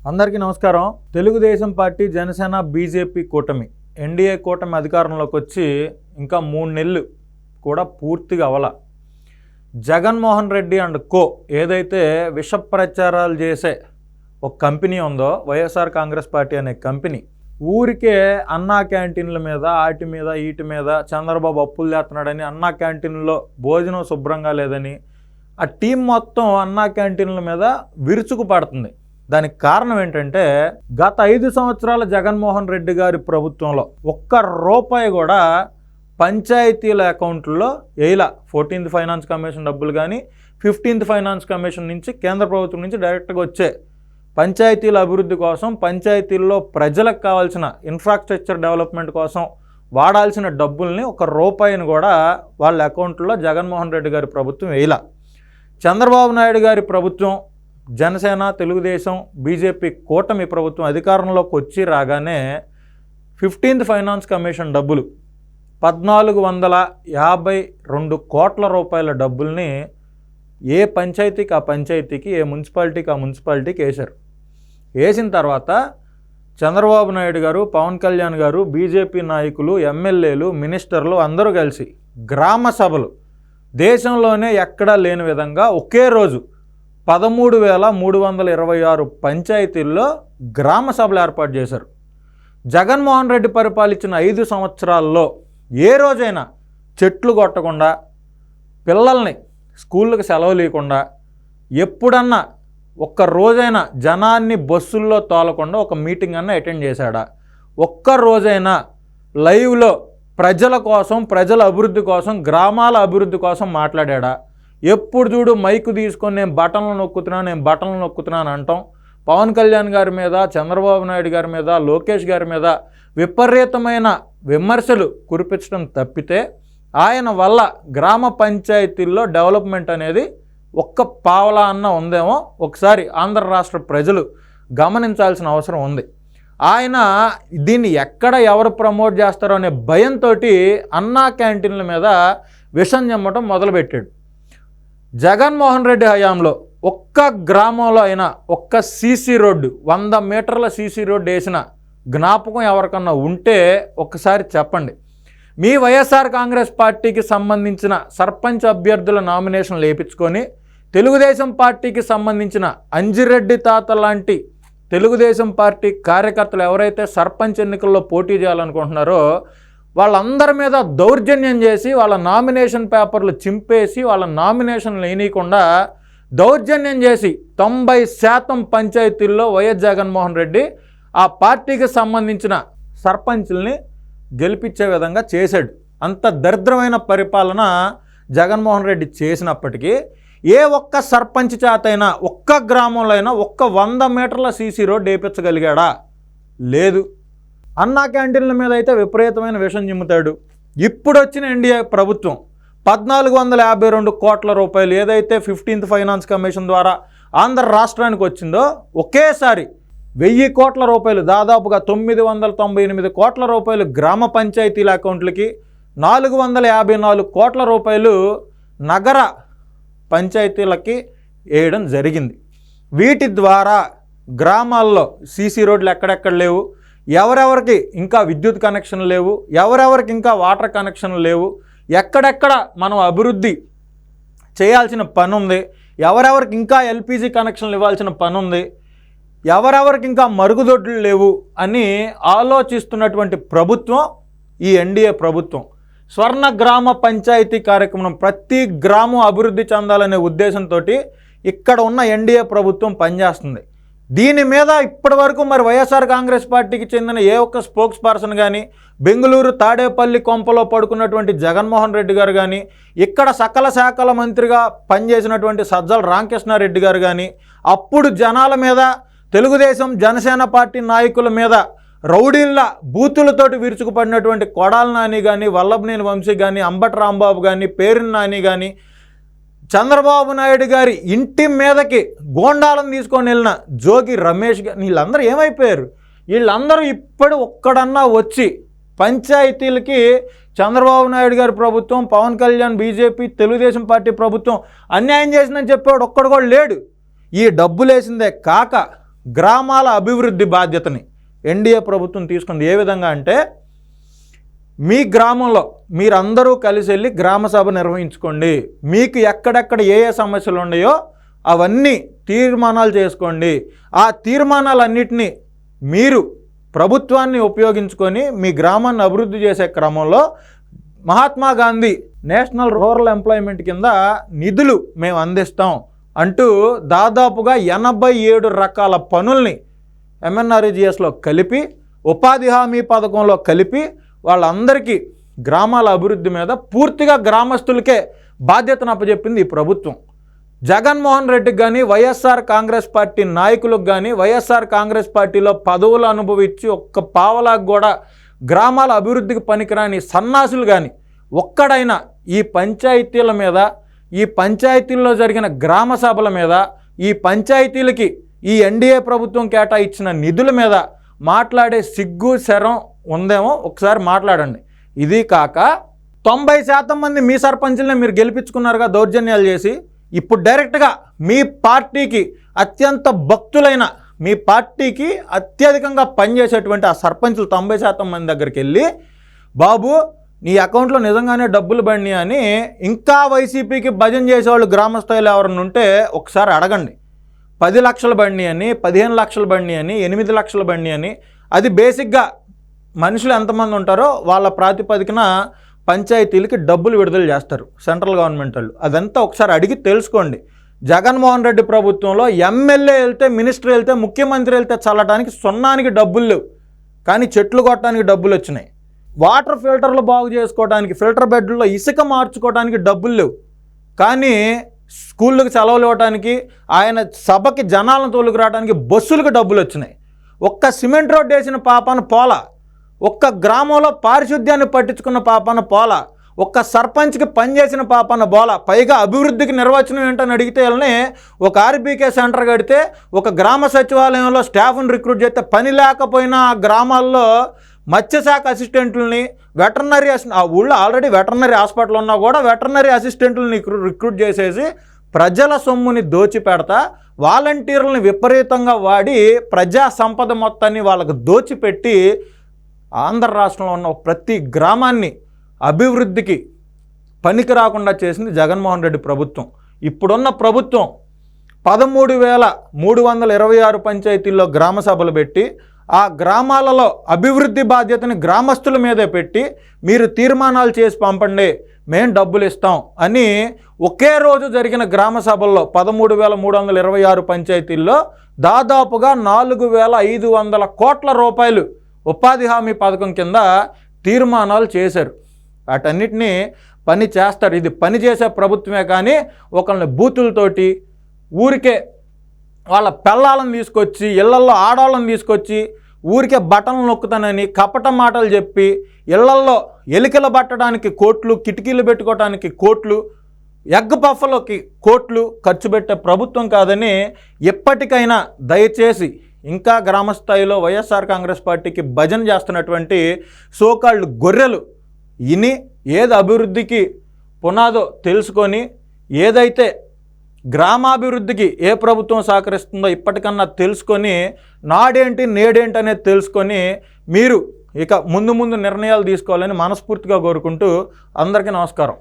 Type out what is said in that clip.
అందరికీ నమస్కారం. Telugu Desam party, Janasena, BJP కూటమి ఎన్డీఏ కూటమి అధికారంలోకి వచ్చి ఇంకా 3 నెలలు కూడా పూర్తిగా అవల. జగన్మోహన్ రెడ్డి అండ్ కో ఏదైతే విష ప్రచారాలు చేసే ఒక కంపెనీ ఉందో, వైఎస్ఆర్ కాంగ్రెస్ పార్టీ అనే కంపెనీ, ఊరికే అన్నా క్యాంటీన్ల మీద ఆటి మీద ఈటి మీద చంద్రబాబు అప్పులు చేస్తున్నాడని, అన్నా క్యాంటీన్లో భోజనం శుభ్రంగా లేదని ఆ టీం మొత్తం అన్నా క్యాంటీన్ల మీద విరుచుకు పడుతుంది. దానికి కారణం ఏంటంటే, గత 5 సంవత్సరాల జగన్మోహన్ రెడ్డి గారి ప్రభుత్వంలో ఒక్క రూపాయి కూడా పంచాయతీల అకౌంట్లో వేయలా. 14th ఫైనాన్స్ కమిషన్ డబ్బులు కానీ, 15th ఫైనాన్స్ కమిషన్ నుంచి, కేంద్ర ప్రభుత్వం నుంచి డైరెక్ట్గా వచ్చే పంచాయతీల అభివృద్ధి కోసం, పంచాయతీల్లో ప్రజలకు కావాల్సిన ఇన్ఫ్రాస్ట్రక్చర్ డెవలప్మెంట్ కోసం వాడాల్సిన డబ్బుల్ని ఒక్క రూపాయిని కూడా వాళ్ళ అకౌంట్లో జగన్మోహన్ రెడ్డి గారి ప్రభుత్వం వేయలా. చంద్రబాబు నాయుడు గారి ప్రభుత్వం, జనసేన, తెలుగుదేశం, బీజేపీ కూటమి ప్రభుత్వం అధికారంలోకి వచ్చి రాగానే 15th ఫైనాన్స్ కమిషన్ డబ్బులు 1452 కోట్ల రూపాయల డబ్బుల్ని ఏ పంచాయతీకి ఆ పంచాయతీకి, ఏ మున్సిపాలిటీకి ఆ మున్సిపాలిటీకి వేశారు. వేసిన తర్వాత చంద్రబాబు నాయుడు గారు, పవన్ కళ్యాణ్ గారు, బీజేపీ నాయకులు, ఎమ్మెల్యేలు, మినిస్టర్లు అందరూ కలిసి గ్రామ సభలు దేశంలోనే ఎక్కడా లేని విధంగా ఒకే రోజు 13,326 పంచాయతీల్లో గ్రామ సభలు ఏర్పాటు చేశారు. జగన్మోహన్ రెడ్డి పరిపాలించిన 5 సంవత్సరాల్లో ఏ రోజైనా చెట్లు కొట్టకుండా, పిల్లల్ని స్కూళ్ళకి సెలవు లేకుండా, ఎప్పుడన్నా ఒక్క రోజైనా జనాన్ని బస్సుల్లో తోలకుండా ఒక మీటింగ్ అన్నా అటెండ్ చేశాడా? ఒక్క రోజైనా లైవ్లో ప్రజల కోసం, ప్రజల అభివృద్ధి కోసం, గ్రామాల అభివృద్ధి కోసం మాట్లాడా? ఎప్పుడు చూడు మైకు తీసుకొని నేను బటన్లు నొక్కుతున్నాను అంటాం. పవన్ కళ్యాణ్ గారి మీద, చంద్రబాబు నాయుడు గారి మీద, లోకేష్ గారి మీద విపరీతమైన విమర్శలు కురిపించడం తప్పితే, ఆయన వల్ల గ్రామ పంచాయతీల్లో డెవలప్మెంట్ అనేది ఒక్క పావలా అన్న ఉందేమో ఒకసారి ఆంధ్ర రాష్ట్ర ప్రజలు గమనించాల్సిన అవసరం ఉంది. ఆయన దీన్ని ఎక్కడ ఎవరు ప్రమోట్ చేస్తారో అనే భయంతో అన్నా క్యాంటీన్ల మీద విషం చెమ్మటం మొదలుపెట్టాడు. జగన్మోహన్ రెడ్డి హయాంలో ఒక్క గ్రామంలో అయినా ఒక్క సీసీ రోడ్డు, 100 మీటర్ల సీసీ రోడ్డు వేసిన జ్ఞాపకం ఎవరికన్నా ఉంటే ఒక్కసారి చెప్పండి. మీ వైఎస్ఆర్ కాంగ్రెస్ పార్టీకి సంబంధించిన సర్పంచ్ అభ్యర్థుల నామినేషన్లు వేయించుకొని, తెలుగుదేశం పార్టీకి సంబంధించిన అంజిరెడ్డి తాత లాంటి తెలుగుదేశం పార్టీ కార్యకర్తలు ఎవరైతే సర్పంచ్ ఎన్నికల్లో పోటీ చేయాలనుకుంటున్నారో వాళ్ళందరి మీద దౌర్జన్యం చేసి, వాళ్ళ నామినేషన్ పేపర్లు చింపేసి, వాళ్ళ నామినేషన్లు వేయకుండా దౌర్జన్యం చేసి 90% పంచాయతీల్లో వైఎస్ జగన్మోహన్ రెడ్డి ఆ పార్టీకి సంబంధించిన సర్పంచుల్ని గెలిపించే విధంగా చేశాడు. అంత దరిద్రమైన పరిపాలన జగన్మోహన్ రెడ్డి చేసినప్పటికీ ఏ ఒక్క సర్పంచ్ చేతైనా ఒక్క గ్రామంలో అయినా ఒక్క 100 మీటర్ల సీసీ రోడ్డు వేయించగలిగాడా? లేదు. అన్నా క్యాంటీన్ల మీద అయితే విపరీతమైన విషం చిమ్ముతాడు. ఇప్పుడు వచ్చిన ఎన్డీఏ ప్రభుత్వం 1452 కోట్ల రూపాయలు ఏదైతే 15th ఫైనాన్స్ కమిషన్ ద్వారా ఆంధ్ర రాష్ట్రానికి వచ్చిందో, ఒకేసారి 1000 కోట్ల రూపాయలు, దాదాపుగా 998 కోట్ల రూపాయలు గ్రామ పంచాయతీల అకౌంట్లకి, 454 కోట్ల రూపాయలు నగర పంచాయతీలకి వేయడం జరిగింది. వీటి ద్వారా గ్రామాల్లో సీసీ రోడ్లు ఎక్కడెక్కడ లేవు, ఎవరెవరికి ఇంకా విద్యుత్ కనెక్షన్లు లేవు, ఎవరెవరికి ఇంకా వాటర్ కనెక్షన్లు లేవు, ఎక్కడెక్కడ మనం అభివృద్ధి చేయాల్సిన పని ఉంది, ఎవరెవరికి ఇంకా ఎల్పిజి కనెక్షన్లు ఇవ్వాల్సిన పని ఉంది, ఎవరెవరికి ఇంకా మరుగుదొడ్లు లేవు అని ఆలోచిస్తున్నటువంటి ప్రభుత్వం ఈ ఎన్డీఏ ప్రభుత్వం. స్వర్ణ గ్రామ పంచాయతీ కార్యక్రమం, ప్రతి గ్రామం అభివృద్ధి చెందాలనే ఉద్దేశంతో ఇక్కడ ఉన్న ఎన్డీఏ ప్రభుత్వం పనిచేస్తుంది. దీని మీద ఇప్పటి వరకు మరి వైఎస్ఆర్ కాంగ్రెస్ పార్టీకి చెందిన ఏ ఒక్క స్పోక్స్ పర్సన్ కానీ, బెంగళూరు తాడేపల్లి కొంపలో పడుకున్నటువంటి జగన్మోహన్ రెడ్డి గారు కానీ, ఇక్కడ సకల శాఖల మంత్రిగా పనిచేసినటువంటి సజ్జల రామకృష్ణారెడ్డి గారు కానీ, అప్పుడు జనాల మీద, తెలుగుదేశం జనసేన పార్టీ నాయకుల మీద రౌడీళ్ళ బూతులతోటి విరుచుకుపడినటువంటి కొడాల నాని కానీ, వల్లభనేని వంశీ కానీ, అంబటి రాంబాబు కానీ, పేరిన నాని కానీ, చంద్రబాబు నాయుడు గారి ఇంటి మీదకి గోండాలను తీసుకొని వెళ్ళిన జోగి రమేష్ గారు, వీళ్ళందరూ ఏమైపోయారు? వీళ్ళందరూ ఇప్పుడు ఒక్కడన్నా వచ్చి పంచాయతీలకి చంద్రబాబు నాయుడు గారి ప్రభుత్వం, పవన్ కళ్యాణ్, బీజేపీ, తెలుగుదేశం పార్టీ ప్రభుత్వం అన్యాయం చేసిందని చెప్పేవాడు ఒక్కడు కూడా లేడు. ఈ డబ్బులేసిందే కాక గ్రామాల అభివృద్ధి బాధ్యతని ఎన్డీఏ ప్రభుత్వం తీసుకుంది. ఏ విధంగా అంటే, మీ గ్రామంలో మీరందరూ కలిసి వెళ్ళి గ్రామ సభ నిర్వహించుకోండి, మీకు ఎక్కడెక్కడ ఏ ఏ సమస్యలు ఉన్నాయో అవన్నీ తీర్మానాలు చేసుకోండి, ఆ తీర్మానాలన్నింటినీ మీరు ప్రభుత్వాన్ని ఉపయోగించుకొని మీ గ్రామాన్ని అభివృద్ధి చేసే క్రమంలో Mahatma Gandhi national rural employment కింద నిధులు మేము అందిస్తాం అంటూ దాదాపుగా 87 రకాల పనుల్ని ఎంఎన్ఆర్ఈజీఎస్లో కలిపి, ఉపాధి హామీ పథకంలో కలిపి వాళ్ళందరికీ గ్రామాల అభివృద్ధి మీద పూర్తిగా గ్రామస్తులకే బాధ్యతను అప్పచెప్పింది ఈ ప్రభుత్వం. జగన్మోహన్ రెడ్డికి కానీ, వైఎస్ఆర్ కాంగ్రెస్ పార్టీ నాయకులకు కానీ, వైఎస్ఆర్ కాంగ్రెస్ పార్టీలో పదవులు అనుభవించి ఒక్క పావలాకు కూడా గ్రామాల అభివృద్ధికి పనికిరాని సన్నాసులు కానీ ఒక్కడైనా ఈ పంచాయతీల మీద, ఈ పంచాయతీల్లో జరిగిన గ్రామ సభల మీద, ఈ పంచాయతీలకి ఈ ఎన్డీఏ ప్రభుత్వం కేటాయించిన నిధుల మీద మాట్లాడే సిగ్గు శరం ఉందేమో ఒకసారి మాట్లాడండి. ఇది కాక 90% మంది మీ సర్పంచులనే మీరు గెలిపించుకున్నారుగా దౌర్జన్యాలు చేసి. ఇప్పుడు డైరెక్ట్గా మీ పార్టీకి అత్యంత భక్తులైన, మీ పార్టీకి అత్యధికంగా పనిచేసేటువంటి ఆ సర్పంచులు 90% మంది దగ్గరికి వెళ్ళి, బాబు నీ అకౌంట్లో నిజంగానే డబ్బులు బండి అని ఇంకా వైసీపీకి భజన చేసేవాళ్ళు గ్రామస్థాయిలో ఎవరైనా ఉంటే ఒకసారి అడగండి. 10 లక్షల బండి అని, 15 లక్షల బండి అని, 8 లక్షల బండి అని, అది బేసిక్గా మనుషులు ఎంతమంది ఉంటారో వాళ్ళ ప్రాతిపదికన పంచాయతీలకి డబ్బులు విడుదల చేస్తారు సెంట్రల్ గవర్నమెంట్ వాళ్ళు. అదంతా ఒకసారి అడిగి తెలుసుకోండి. జగన్మోహన్ రెడ్డి ప్రభుత్వంలో ఎమ్మెల్యే వెళ్తే, మినిస్టర్ వెళ్తే, ముఖ్యమంత్రి వెళ్తే చల్లడానికి సున్నానికి డబ్బులు లేవు, కానీ చెట్లు కొట్టడానికి డబ్బులు వచ్చినాయి. వాటర్ ఫిల్టర్లు బాగు చేసుకోవడానికి, ఫిల్టర్ బెడ్లలో ఇసుక మార్చుకోవడానికి డబ్బులు లేవు, కానీ స్కూళ్ళకి సెలవులు ఇవ్వడానికి, ఆయన సభకి జనాలను తోలుకురావడానికి బస్సులకు డబ్బులు వచ్చినాయి. ఒక్క సిమెంట్ రోడ్డు వేసిన పాపాన పోలా, ఒక్క గ్రామంలో పారిశుద్ధ్యాన్ని పట్టించుకున్న పాపాన పోలా, ఒక్క సర్పంచ్కి పనిచేసిన పాపాన బోలా. పైగా అభివృద్ధికి నిర్వచనం ఏంటని అడిగితే వాళ్ళని ఒక ఆర్బీకే సెంటర్ కడితే, ఒక గ్రామ సచివాలయంలో స్టాఫ్ని రిక్రూట్ చేస్తే పని లేకపోయినా ఆ గ్రామాల్లో మత్స్యశాఖ అసిస్టెంట్లని, వెటర్నరీ ఆ ఊళ్ళో ఆల్రెడీ వెటర్నరీ హాస్పిటల్ ఉన్నా కూడా వెటర్నరీ అసిస్టెంట్లని రిక్రూట్ చేసేసి ప్రజల సొమ్ముని దోచిపెడతా, వాలంటీర్లను విపరీతంగా వాడి ప్రజా సంపద మొత్తాన్ని వాళ్ళకు దోచిపెట్టి ఆంధ్ర రాష్ట్రంలో ఉన్న ప్రతి గ్రామాన్ని అభివృద్ధికి పనికి రాకుండా చేసింది జగన్మోహన్ రెడ్డి ప్రభుత్వం. ఇప్పుడున్న ప్రభుత్వం 13,326 పంచాయతీల్లో గ్రామ సభలు పెట్టి, ఆ గ్రామాలలో అభివృద్ధి బాధ్యతని గ్రామస్తుల మీదే పెట్టి, మీరు తీర్మానాలు చేసి పంపండి మేము డబ్బులు ఇస్తాం అని ఒకే రోజు జరిగిన గ్రామ సభల్లో 13,326 పంచాయతీల్లో దాదాపుగా 4,500 కోట్ల రూపాయలు ఉపాధి హామీ పథకం కింద తీర్మానాలు చేశారు. వాటన్నిటినీ పని చేస్తారు. ఇది పని చేసే ప్రభుత్వమే కానీ ఒకళ్ళని బూతులతోటి ఊరికే వాళ్ళ పిల్లలను తీసుకొచ్చి, ఇళ్లల్లో ఆడవాళ్ళని తీసుకొచ్చి ఊరికే బటన్లు నొక్కుతానని కపట మాటలు చెప్పి ఇళ్లల్లో ఎలికలు పట్టడానికి కోట్లు, కిటికీలు పెట్టుకోవడానికి కోట్లు, ఎగ్ పఫ్ఫలోకి కోట్లు ఖర్చు పెట్టే ప్రభుత్వం కాదని ఎప్పటికైనా దయచేసి ఇంకా గ్రామస్థాయిలో వైఎస్ఆర్ కాంగ్రెస్ పార్టీకి భజన చేస్తున్నటువంటి సోకాళ్ళు గొర్రెలు ఇని ఏది అభివృద్ధికి పునాదో తెలుసుకొని, ఏదైతే గ్రామాభివృద్ధికి ఏ ప్రభుత్వం సహకరిస్తుందో ఇప్పటికన్నా తెలుసుకొని, నాడేంటి నేడేంటి అనేది తెలుసుకొని మీరు ఇక ముందు నిర్ణయాలు తీసుకోవాలని మనస్ఫూర్తిగా కోరుకుంటూ అందరికీ నమస్కారం.